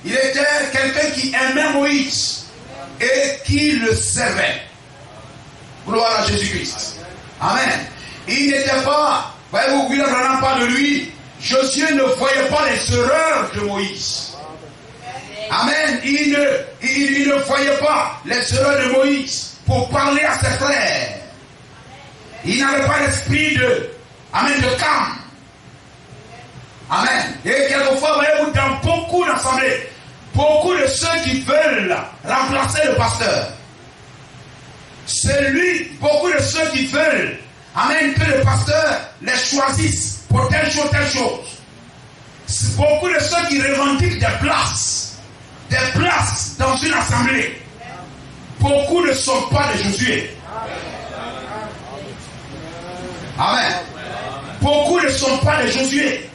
il était quelqu'un qui aimait Moïse et qui le servait. Gloire à Jésus-Christ. Amen. Il n'était pas, voyez-vous, William Branham parle de lui, Josué ne voyait pas les erreurs de Moïse. Amen. Il ne voyait pas les erreurs de Moïse pour parler à ses frères. Il n'avait pas l'esprit de calme. Amen. Et quelquefois, voyez-vous, dans beaucoup d'assemblées, beaucoup de ceux qui veulent remplacer le pasteur, c'est lui, beaucoup de ceux qui veulent, amen, que le pasteur les choisisse pour telle chose. C'est beaucoup de ceux qui revendiquent des places dans une assemblée. Beaucoup ne sont pas des Josué. Amen. Beaucoup ne sont pas des Josué.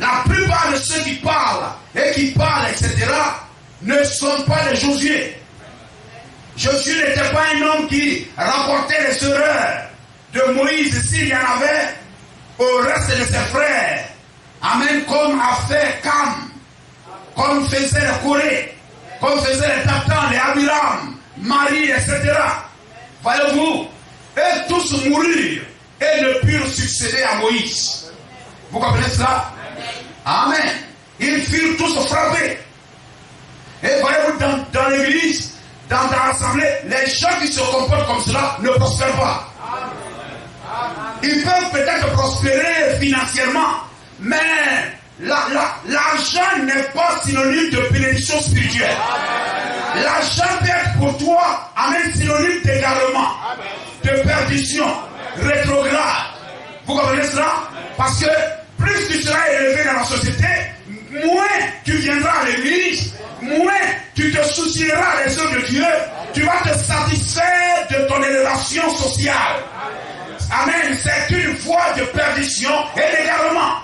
La plupart de ceux qui parlent, etc., ne sont pas des Josué. Josué n'était pas un homme qui rapportait les erreurs de Moïse s'il y en avait au reste de ses frères. Amen, comme a fait Cam, comme faisait les Corée, comme faisaient les Tatans, les Abiram, Marie, etc. Voyez-vous, et tous moururent et ne purent succéder à Moïse. Vous comprenez cela? Amen. Ils furent tous frappés. Et voyez-vous, dans l'église, dans l'assemblée, les gens qui se comportent comme cela ne prospèrent pas. Ils peuvent peut-être prospérer financièrement, mais l'argent n'est pas synonyme de bénédiction spirituelle. L'argent peut être pour toi, amen, synonyme d'égarement, de perdition, rétrograde. Vous comprenez cela? Parce que plus tu seras élevé dans la société, moins tu viendras à l'église, moins tu te soucieras des œuvres de Dieu, tu vas te satisfaire de ton élévation sociale. Amen. C'est une voie de perdition et d'égarement.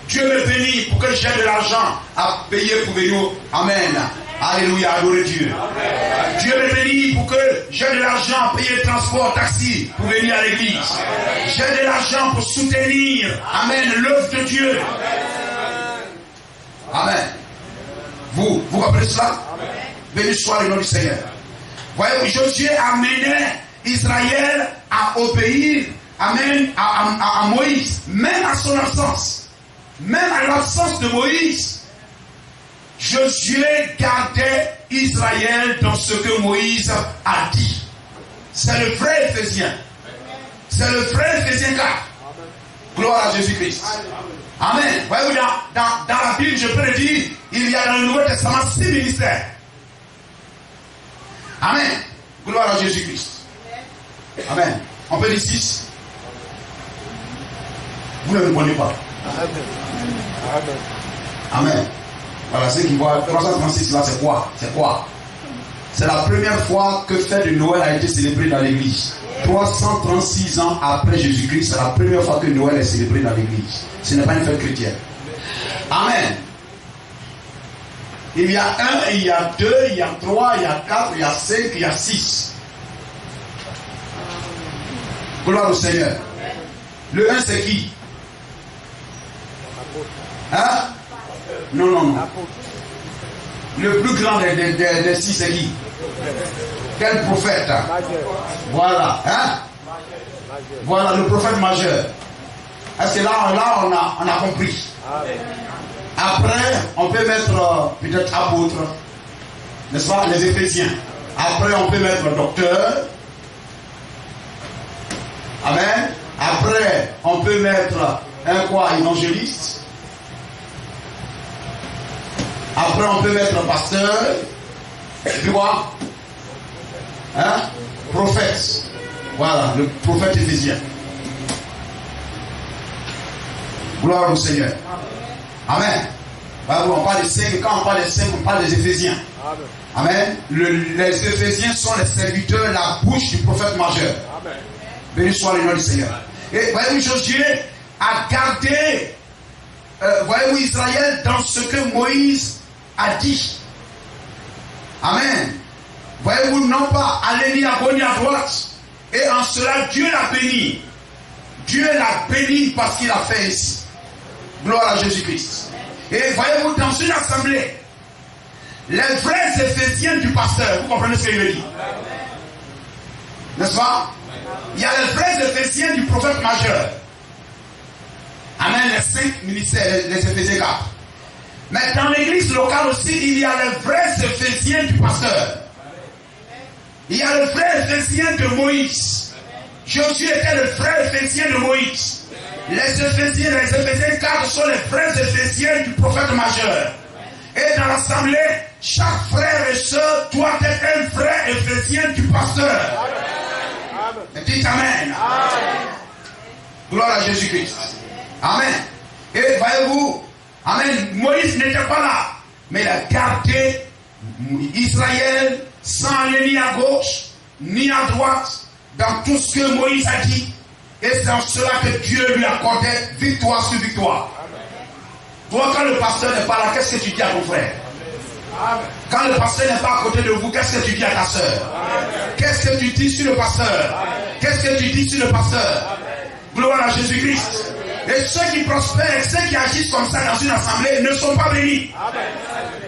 Dieu me bénit pour que j'ai de l'argent à payer pour venir. Amen. Alléluia, adorer Dieu. Amen. Dieu me bénit pour que j'ai de l'argent à payer le transport, taxi pour venir à l'église. J'ai de l'argent pour soutenir, amen, l'œuvre de Dieu. Amen. Vous comprenez cela? Béni soit le nom du Seigneur. Voyez, Josué amenait Israël à obéir, amen, à Moïse, même à son absence, même à l'absence de Moïse. Josué gardait Israël dans ce que Moïse a dit. C'est le vrai Éphésiens. C'est le vrai Éphésiens 4. Gloire à Jésus-Christ. Amen. Voyez-vous, dans la Bible, je peux le dire, il y a dans le Nouveau Testament 6 ministères. Amen. Gloire à Jésus-Christ. Amen. On peut dire 6. Vous ne répondez pas. Amen. Voilà, ceux qui voient 336 là, c'est quoi? C'est quoi? C'est la première fois que fête de Noël a été célébrée dans l'église. 336 ans après Jésus-Christ, c'est la première fois que Noël est célébré dans l'église. Ce n'est pas une fête chrétienne. Amen. Il y a 1, il y a 2, il y a 3, il y a 4, il y a 5, il y a 6. Gloire au Seigneur. Le 1 c'est qui? Hein? Non. Le plus grand des 6 c'est qui? Quel prophète? Voilà. Hein? Voilà le prophète majeur. Est-ce que là on a compris? Après, on peut mettre peut-être apôtre, n'est-ce pas, les Éphésiens. Après, on peut mettre docteur. Amen. Après, on peut mettre un quoi, évangéliste. Après, on peut mettre pasteur. Et puis quoi? Hein? Prophète. Voilà, le prophète éphésien. Gloire au Seigneur. Amen. On parle des 5, quand on parle des 5, on parle des Éphésiens. Amen. Les Éphésiens sont les serviteurs, la bouche du prophète majeur. Amen. Béni soit le nom du Seigneur. Et voyez-vous, Josué a gardé, voyez-vous, Israël dans ce que Moïse a dit. Amen. Voyez-vous, non pas aller ni à gauche ni à droite. Et en cela, Dieu l'a béni. Dieu l'a béni parce qu'il a fait ainsi. Gloire à Jésus-Christ. Et voyez-vous, dans une assemblée, les vrais Éphésiens du pasteur, vous comprenez ce que je veux dire? N'est-ce pas? Il y a les vrais Éphésiens du prophète majeur. Amen, les 5 ministères, les Éphésiens 4. Mais dans l'église locale aussi, il y a les vrais Éphésiens du pasteur. Il y a le vrai Éphésien de Moïse. Josué était le vrai Éphésien de Moïse. Les Éphésiens 4 sont les vrais Éphésiens du prophète majeur. Et dans l'assemblée, chaque frère et soeur doit être un vrai Éphésien du pasteur. Dites Amen. Gloire à Jésus-Christ. Amen. Et voyez-vous, Amen, Moïse n'était pas là, mais il a gardé Israël sans aller ni à gauche, ni à droite, dans tout ce que Moïse a dit. Et c'est en cela que Dieu lui accordait victoire sur victoire. Toi, quand le pasteur n'est pas là, qu'est-ce que tu dis à ton frère? Quand le pasteur n'est pas à côté de vous, qu'est-ce que tu dis à ta soeur? Qu'est-ce que tu dis sur le pasteur? Qu'est-ce que tu dis sur le pasteur? Gloire à Jésus-Christ. Et ceux qui prospèrent, ceux qui agissent comme ça dans une assemblée ne sont pas bénis.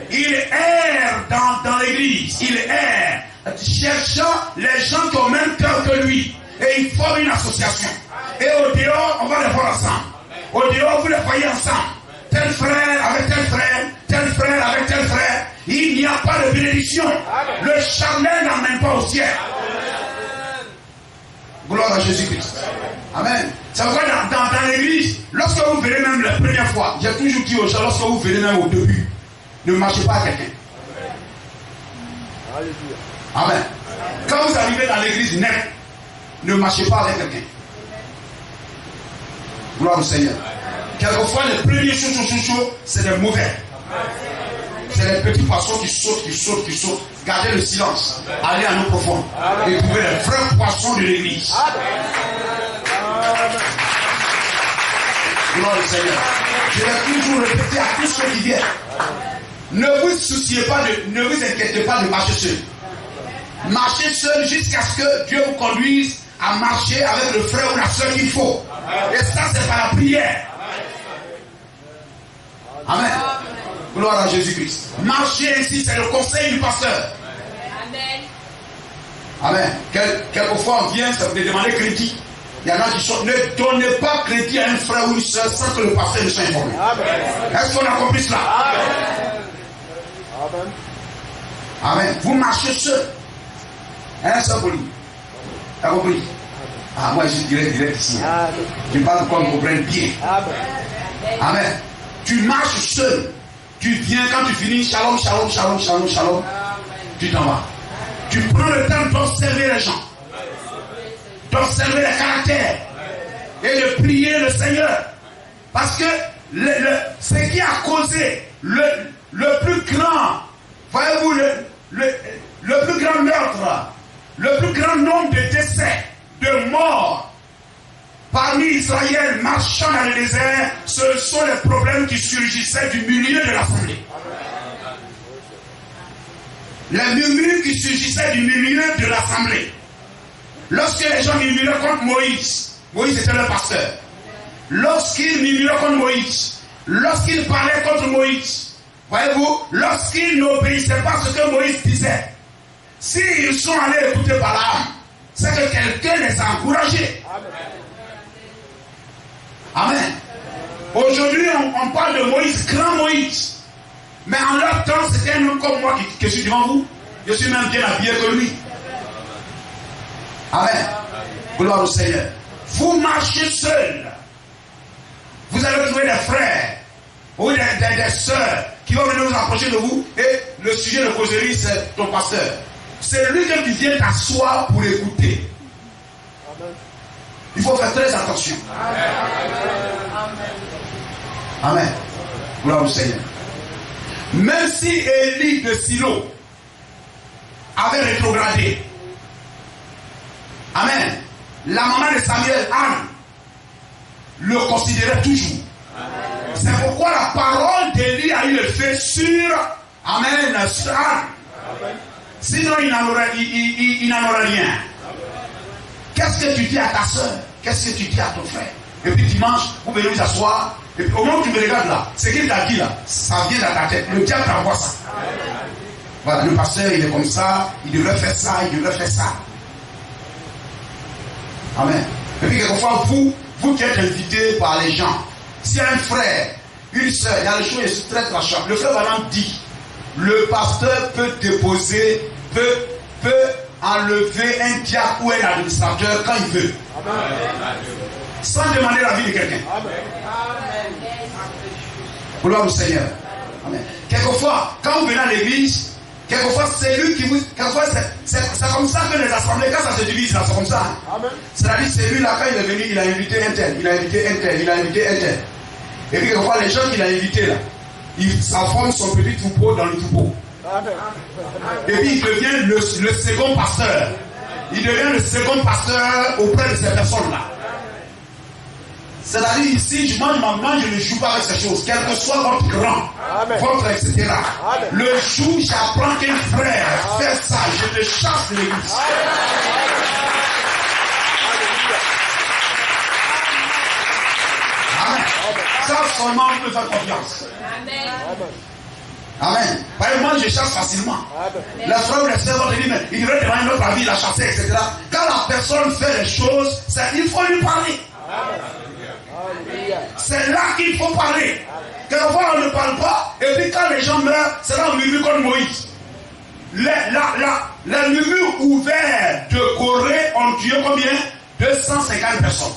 Ils errent dans l'église. Ils errent, cherchant les gens qui ont le même cœur que lui. Et ils forment une association. Et au dehors, on va les voir ensemble. Au dehors, vous les voyez ensemble. Tel frère avec tel frère, tel frère avec tel frère. Il n'y a pas de bénédiction. Le charnel n'emmène pas au ciel. Gloire à Jésus-Christ. Amen. C'est pourquoi dans l'église, lorsque vous venez même la première fois, j'ai toujours dit aux gens, lorsque vous venez même au début, ne marchez pas à quelqu'un. Amen. Quand vous arrivez dans l'église nette, ne marchez pas avec quelqu'un. Gloire au Seigneur. Quelquefois, les premiers chouchou, c'est des mauvais. C'est les petits poissons qui sautent. Gardez le silence. Allez à l'eau profonde. Et trouvez les vrais poissons de l'église. Gloire au Seigneur. Je vais toujours répéter à tous ceux qui viennent. Ne vous inquiétez pas de marcher seul. Marchez seul jusqu'à ce que Dieu vous conduise à marcher avec le frère ou la soeur qu'il faut. Et ça, c'est par la prière. Amen. Gloire à Jésus-Christ. Marcher ainsi, c'est le conseil du pasteur. Amen. Quelquefois, on vient de demander crédit. Il y en a qui sont. Ne donnez pas crédit à un frère ou une soeur sans que le pasteur ne soit informé. Est-ce qu'on a compris cela? Amen. Amen. Vous marchez seul. Hein, ça pour lui. T'as compris? Ah, moi, je dirais direct ici. Je parle qu'on comprenne bien. Amen. Tu marches seul. Tu viens, quand tu finis, shalom, shalom, shalom, shalom, shalom. Tu t'en vas. Tu prends le temps d'observer les gens. D'observer les caractères. Et de prier le Seigneur. Parce que ce qui a causé le plus grand, voyez-vous, le plus grand meurtre, le plus grand nombre de décès, de morts, parmi Israël marchant dans le désert, ce sont les problèmes qui surgissaient du milieu de l'assemblée. Les murmures qui surgissaient du milieu de l'assemblée. Lorsque les gens murmuraient contre Moïse, Moïse était le pasteur. Lorsqu'ils murmuraient contre Moïse, lorsqu'ils parlaient contre Moïse, voyez-vous, lorsqu'ils n'obéissaient pas à ce que Moïse disait, s'ils sont allés écouter Balaam, c'est que quelqu'un les a encouragés. Amen. Aujourd'hui, on parle de Moïse, grand Moïse. Mais en leur temps, c'était un homme comme moi qui suis devant vous. Je suis même bien habillé que lui. Amen. Gloire au Seigneur. Vous marchez seul. Vous allez trouver des frères ou des sœurs qui vont venir vous approcher de vous. Et le sujet de causerie, c'est ton pasteur. C'est lui que tu viens t'asseoir pour écouter. Il faut faire très attention. Amen. Gloire au Seigneur. Même si Élie de Silo avait rétrogradé, amen, la maman de Samuel, Anne, le considérait toujours. C'est pourquoi la parole d'Élie a eu le fait sur, amen, sur Anne. Sinon, il n'en aura rien. Qu'est-ce que tu dis à ta soeur? Qu'est-ce que tu dis à ton frère? Et puis dimanche, vous venez vous asseoir. Et puis au moment où tu me regardes là, ce qu'il t'a dit là, ça vient dans ta tête. Le diable t'envoie ça. Voilà, le pasteur, il est comme ça, il devrait faire ça, il devrait faire ça. Amen. Et puis quelquefois, vous qui êtes invités par les gens, s'il y a un frère, une soeur, il y a les choses très tranchantes. Le frère Valant dit, le pasteur peut déposer, peut enlever un diacre ou un administrateur quand il veut. Amen. Sans demander l'avis de quelqu'un. Gloire au Seigneur. Amen. Quelquefois, quand vous venez à l'église, quelquefois c'est lui qui vous. Quelquefois c'est comme ça que les assemblées, quand ça se divise là, c'est comme ça. C'est-à-dire c'est lui là, quand il est venu, il a invité un tel, il a invité un tel, il a invité un tel. Et puis quelquefois les gens qu'il a invités là, ça forme son petit troupeau dans le troupeau. Et puis il devient le second pasteur. Il devient le second pasteur auprès de ces personnes-là. C'est-à-dire ici, je mange ma main, je ne joue pas avec ces choses. Quel que soit votre grand, votre etc. Amen. Le jour j'apprends qu'un frère fait ça, je te chasse de l'église. Amen. Ça seulement on peut faire confiance. Amen. Amen. Par exemple, moi je chasse facilement. Les frères ou les sœurs vont te dire, mais il devrait demander notre avis, la chasser, etc. Quand la personne fait les choses, il faut lui parler. Amen. C'est là qu'il faut parler. Quelquefois on ne parle pas, et puis quand les gens meurent, c'est là on murmure comme Moïse. Les murmures ouverts de Corée ont tué combien? 250 personnes.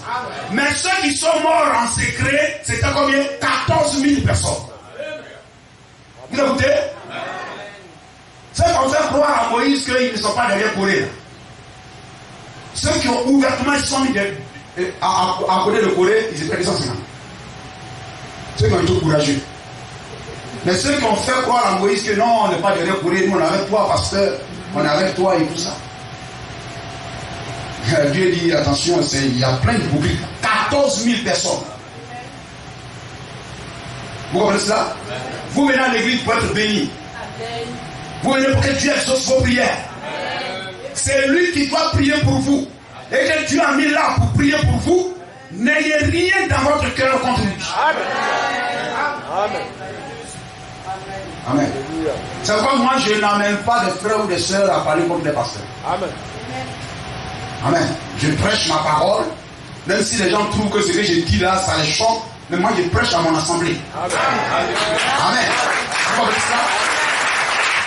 Mais ceux qui sont morts en secret, c'était combien? 14 000 personnes. Vous écoutez? Ceux qui ont fait croire à Moïse qu'ils ne sont pas derrière Corée. Ceux qui ont ouvertement, ils sont mis à côté de Corée, ils étaient 250. Ceux qui ont été courageux. Mais ceux qui ont fait croire à Moïse que non, on n'est pas derrière Corée, nous on est avec toi, pasteur, on est avec toi et tout ça. Dieu dit, attention, il y a plein de publics. 14 000 personnes. Vous comprenez cela? Vous venez à l'église pour être béni. Vous venez pour que Dieu exauce vos prières. C'est lui qui doit prier pour vous. Et que Dieu a mis là pour prier pour vous. N'ayez rien dans votre cœur contre lui. Amen. Amen. C'est pourquoi moi je n'amène pas de frères ou de sœurs à parler contre les pasteurs. Amen. Amen. Je prêche ma parole. Même si les gens trouvent que ce que je dis là, ça les choque. Mais moi je prêche à mon assemblée. Amen. Amen. Vous comprenez ça?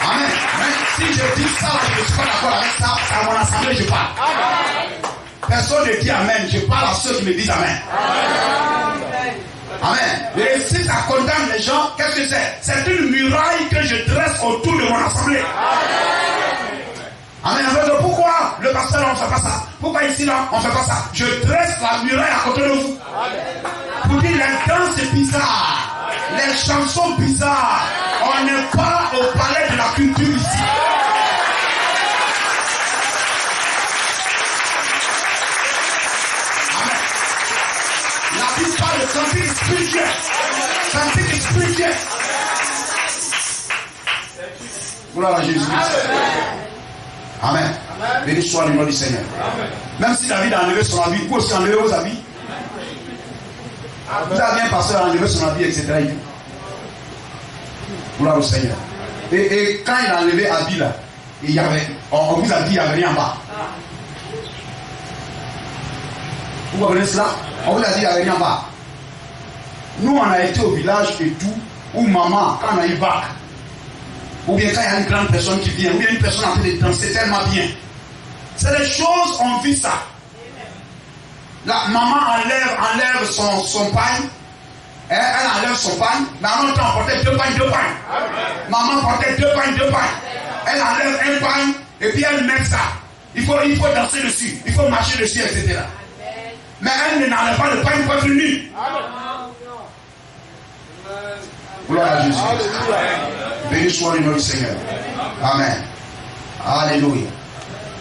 Amen. Même si je dis ça, je ne suis pas d'accord avec ça, c'est à mon assemblée je parle. Amen. Personne ne dit Amen. Je parle à ceux qui me disent Amen. Amen. Et si ça condamne les gens, qu'est-ce que c'est? C'est une muraille que je dresse autour de mon assemblée. Amen. Pourquoi le pasteur là, on ne fait pas ça? Pourquoi ici là, on ne fait pas ça? Je dresse la muraille à côté de vous. Pour dire les danses bizarres, les chansons bizarres, on n'est pas au palais de la culture ici. La Bible parle de cantique spirituel. Cantique spirituel. Gloire à Jésus-Christ. Amen. Béni soit le nom du Seigneur. Amen. Même si David a enlevé son habit, vous aussi enlevez vos habits. Vous avez un pasteur a enlevé son habit, etc. Gloire au Seigneur. Et quand il a enlevé l'habit là, on vous a dit qu'il n'y avait rien en bas. Vous comprenez cela? On vous a dit qu'il n'y avait rien en bas. Nous, on a été au village et tout, où maman, quand on a eu bac, ou bien quand il y a une grande personne qui vient, ou bien une personne en train de danser tellement bien. C'est des choses, on vit ça. La maman enlève son pagne. Elle enlève son pagne. Mais en même temps, on portait deux pagnes. Maman portait deux pagnes. Elle enlève un pagne et puis elle met ça. Il faut danser dessus. Il faut marcher dessus, etc. Mais elle n'enlève pas le pagne pour être nue. Gloire à Jésus. Béni soit le nom du Seigneur. Amen. Alléluia.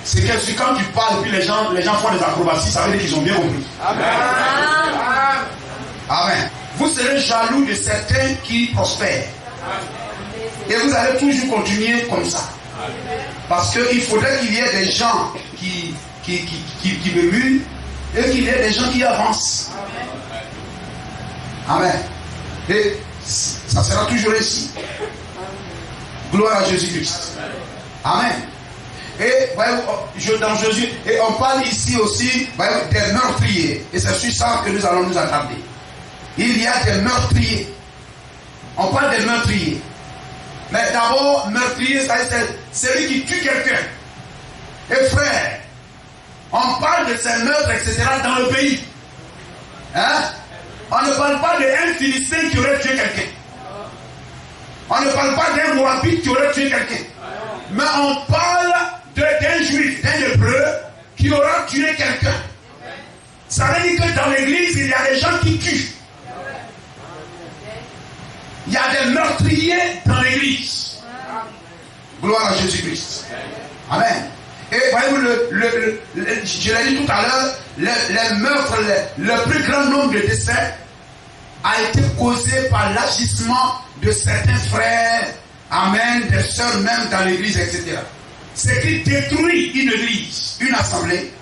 C'est que quand tu parles et puis les gens font des acrobaties, ça veut dire qu'ils ont bien compris. Amen. Amen. Vous serez jaloux de certains qui prospèrent. Et vous allez toujours continuer comme ça. Parce qu'il faudrait qu'il y ait des gens qui murmurent et qu'il y ait des gens qui avancent. Amen. Et ça sera toujours ainsi. Gloire à Jésus-Christ. Amen. Et dans Jésus, et on parle ici aussi des meurtriers. Et c'est sur ça que nous allons nous attarder. Il y a des meurtriers. On parle des meurtriers. Mais d'abord, meurtrier, c'est celui qui tue quelqu'un. Et frère, on parle de ces meurtres, etc. dans le pays. Hein? On ne parle pas d'un Philistin qui aurait tué quelqu'un. On ne parle pas d'un Moabite qui aurait tué quelqu'un. Mais on parle d'un juif, d'un hébreu qui aura tué quelqu'un. Ça veut dire que dans l'église, il y a des gens qui tuent. Il y a des meurtriers dans l'église. Gloire à Jésus-Christ. Amen. Et voyez-vous, je l'ai dit tout à l'heure, les meurtres, le plus grand nombre de décès a été causé par l'agissement de certains frères, amen, des sœurs même dans l'église, etc. Ce qui détruit une église, une assemblée,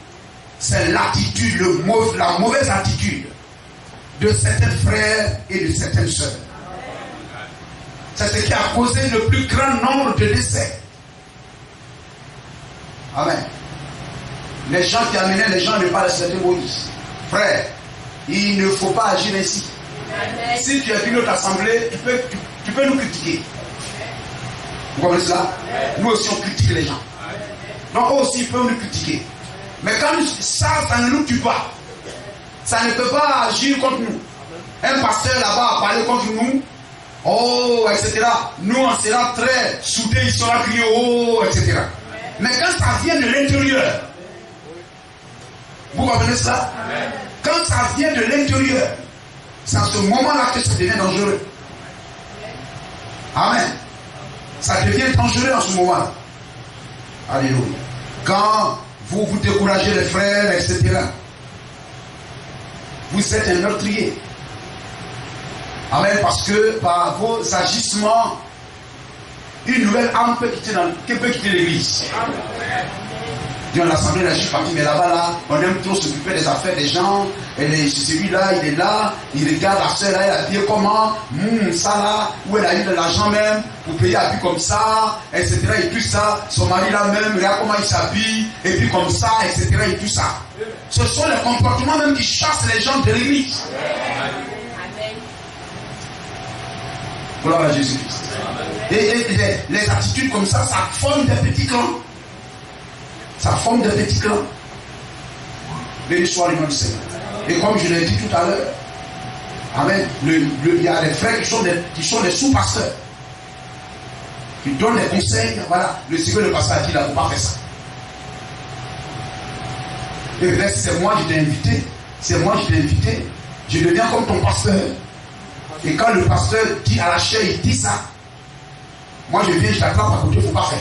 c'est l'attitude, la mauvaise attitude de certains frères et de certaines sœurs. C'est ce qui a causé le plus grand nombre de décès. Amen. Les gens qui amenaient les gens ne pas respecter Moïse. Frère, il ne faut pas agir ainsi. Amen. Si tu es venu à notre assemblée, tu peux nous critiquer. Vous comprenez cela? Nous aussi on critique les gens. Donc eux aussi ils peuvent nous critiquer. Mais quand ça ne nous tue pas. Ça ne peut pas agir contre nous. Un pasteur là-bas a parlé contre nous. Oh, etc. Nous on sera très soudés, ils seront criés, oh, etc. Mais quand ça vient de l'intérieur, vous comprenez cela? Quand ça vient de l'intérieur, c'est à ce moment-là que ça devient dangereux. Amen. Ça devient dangereux en ce moment-là. Alléluia. Quand vous vous découragez les frères, etc., vous êtes un meurtrier. Amen. Parce que par vos agissements, une nouvelle âme peut quitter l'église. Dans l'assemblée, là, je suis parti, mais là-bas, on aime trop s'occuper des affaires des gens. Et celui-là, il est là, il regarde la soeur, là, elle a dit comment, ça là, où elle a eu de l'argent même, pour payer à puis comme ça, etc. Et tout ça, son mari là même, regarde comment il s'habille, et puis comme ça, etc. Et tout ça. Ce sont les comportements même qui chassent les gens de l'église. Gloire à Jésus-Christ. Et les attitudes comme ça, ça forme des petits clans. Ça forme des petits clans. Béni soit le nom du Seigneur. Et comme je l'ai dit tout à l'heure, amen, il y a des frères qui sont des sous-pasteurs. Qui donnent des conseils. Voilà, le Seigneur, le pasteur a dit, là, il ne faut pas faire ça. Et reste, c'est moi qui t'ai invité. C'est moi qui t'ai invité. Je deviens comme ton pasteur. Et quand le pasteur dit à la chair, il dit ça. Moi je viens, je t'attrape à côté, il ne faut pas faire.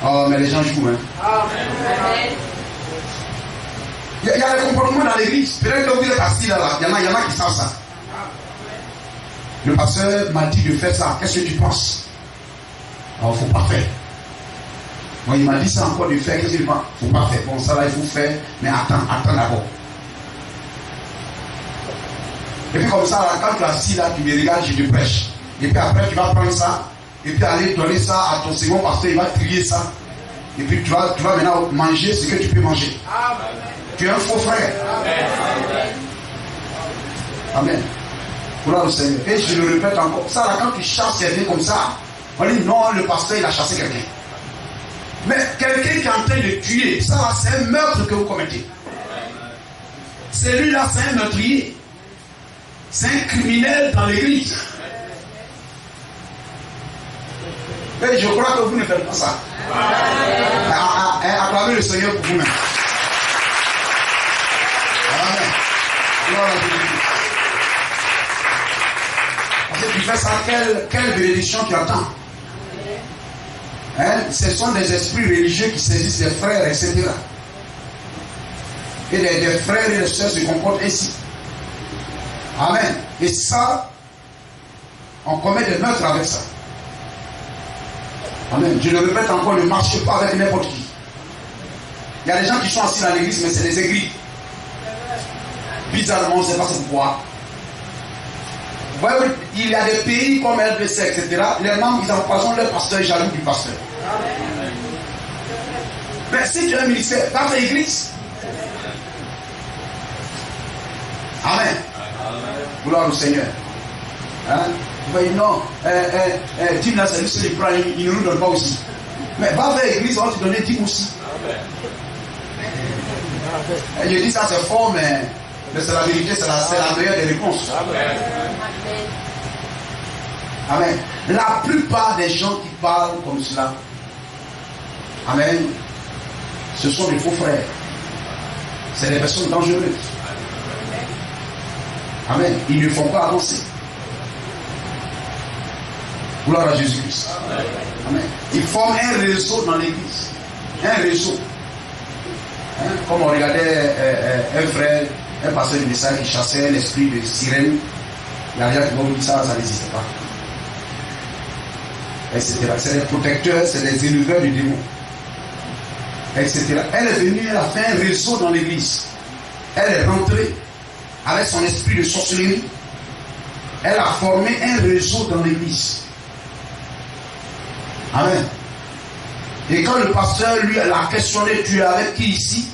Oh, mais les gens jouent, hein. Il y a des comportements dans l'église. Peut-être que vous êtes assis là, il y en a qui savent ça. Le pasteur m'a dit de faire ça. Qu'est-ce que tu penses? Alors, il ne faut pas faire. Bon, il m'a dit ça encore de faire. Qu'est-ce que tu penses? Il ne faut pas faire. Bon, ça là, il faut faire. Mais attends d'abord. Et puis comme ça, là, quand tu es assis là, tu me regardes, je te prêche. Et puis après, tu vas prendre ça, et puis aller donner ça à ton second pasteur, il va trier ça. Et puis tu vas maintenant manger ce que tu peux manger. Amen. Tu es un faux frère. Amen. Gloire au Seigneur. Et je le répète encore. Ça là, quand tu chasses quelqu'un comme ça, on dit non, le pasteur il a chassé quelqu'un. Mais quelqu'un qui est en train de tuer, ça là, c'est un meurtre que vous commettez. Celui-là, c'est un meurtrier. C'est un criminel dans l'église. Et je crois que vous ne faites pas ça. Acclamez le Seigneur pour vous-même. Amen. Gloire à Jésus. Parce que tu fais ça, quelle bénédiction tu attends. Hein? Ce sont des esprits religieux qui saisissent des frères, etc. Et des frères et des sœurs se comportent ainsi. Amen. Et ça, on commet des meurtres avec ça. Amen. Je le répète encore, ne marchez pas avec n'importe qui. Il y a des gens qui sont assis dans l'église, mais c'est des aigris. bizarrement, on ne sait pas pourquoi. Vous voyez, il y a des pays comme RDC, etc. Les membres, ils empoisonnent leur pasteur et jaloux du pasteur. Mais si tu as un ministère, va faire l'église. Amen. Gloire au Seigneur. Hein? Vous voyez, non, Tim là, c'est lui seul, il ne nous donne pas aussi. Mais va faire l'église, on va te donner 10 aussi. Et je dis ça, c'est fort, mais c'est la vérité, c'est la meilleure des réponses. Amen. La plupart des gens qui parlent comme cela, amen, ce sont des faux frères. C'est des personnes dangereuses. Amen. Ils ne font pas avancer. Gloire à Jésus-Christ. Amen. Ils forment un réseau dans l'église. Un réseau. Hein? Comme on regardait un frère, un pasteur du message qui chassait l'esprit de sirène. Il y a rien qui vont dire ça n'existe pas. Etc. C'est les protecteurs, c'est les éleveurs du démon. Etc. Elle est venue, elle a fait un réseau dans l'église. Elle est rentrée avec son esprit de sorcellerie. Elle a formé un réseau dans l'église. Amen. Et quand le pasteur lui l'a questionné, tu es avec qui ici?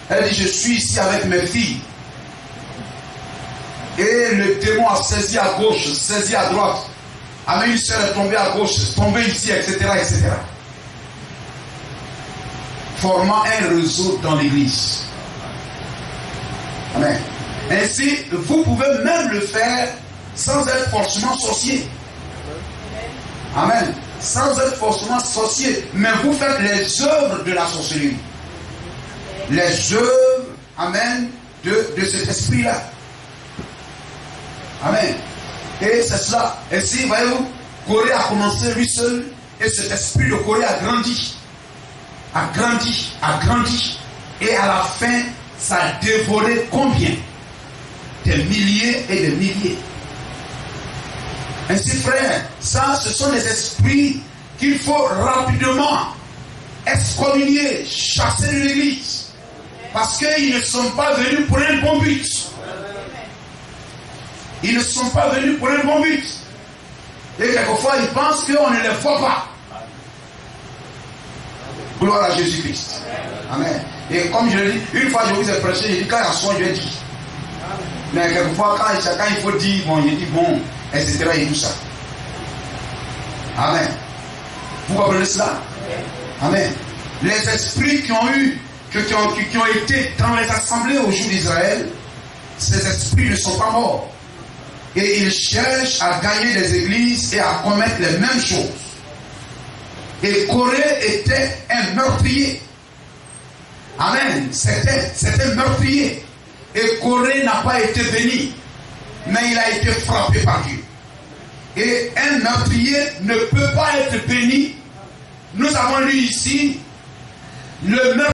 Elle dit, je suis ici avec mes filles. Et le démon a saisi à gauche, saisi à droite. Amen, une sœur est tombée à gauche, tombée ici, etc., etc. Formant un réseau dans l'église. Amen. Ainsi, vous pouvez même le faire sans être forcément sorcier. Amen. Sans être forcément sorcier. Mais vous faites les œuvres de la sorcellerie. Les œuvres, amen, de cet esprit-là. Amen. Et c'est cela. Ainsi, voyez-vous, Corée a commencé lui seul. Et cet esprit de Corée a grandi. A grandi, a grandi. Et à la fin, ça a dévoré combien? Des milliers et des milliers. Ainsi, frère, ça, ce sont des esprits qu'il faut rapidement excommunier, chasser de l'église. Parce qu'ils ne sont pas venus pour un bon but. Ils ne sont pas venus pour un bon but. Et quelquefois, ils pensent qu'on ne les voit pas. Gloire à Jésus-Christ. Amen. Et comme je le dis, une fois je vous ai prêché, j'ai dit quand il y a son, je vais dire. Mais quelquefois, quand il faut dire, bon, je dis bon, etc. et tout ça. Amen. Vous comprenez cela? Amen. Les esprits qui ont été dans les assemblées au jour d'Israël, ces esprits ne sont pas morts. Et ils cherchent à gagner des églises et à commettre les mêmes choses. Et Corée était un meurtrier. Amen. C'était un meurtrier. Et Corée n'a pas été béni, mais il a été frappé par Dieu. Et un meurtrier ne peut pas être béni. Nous avons lu ici le meurtrier.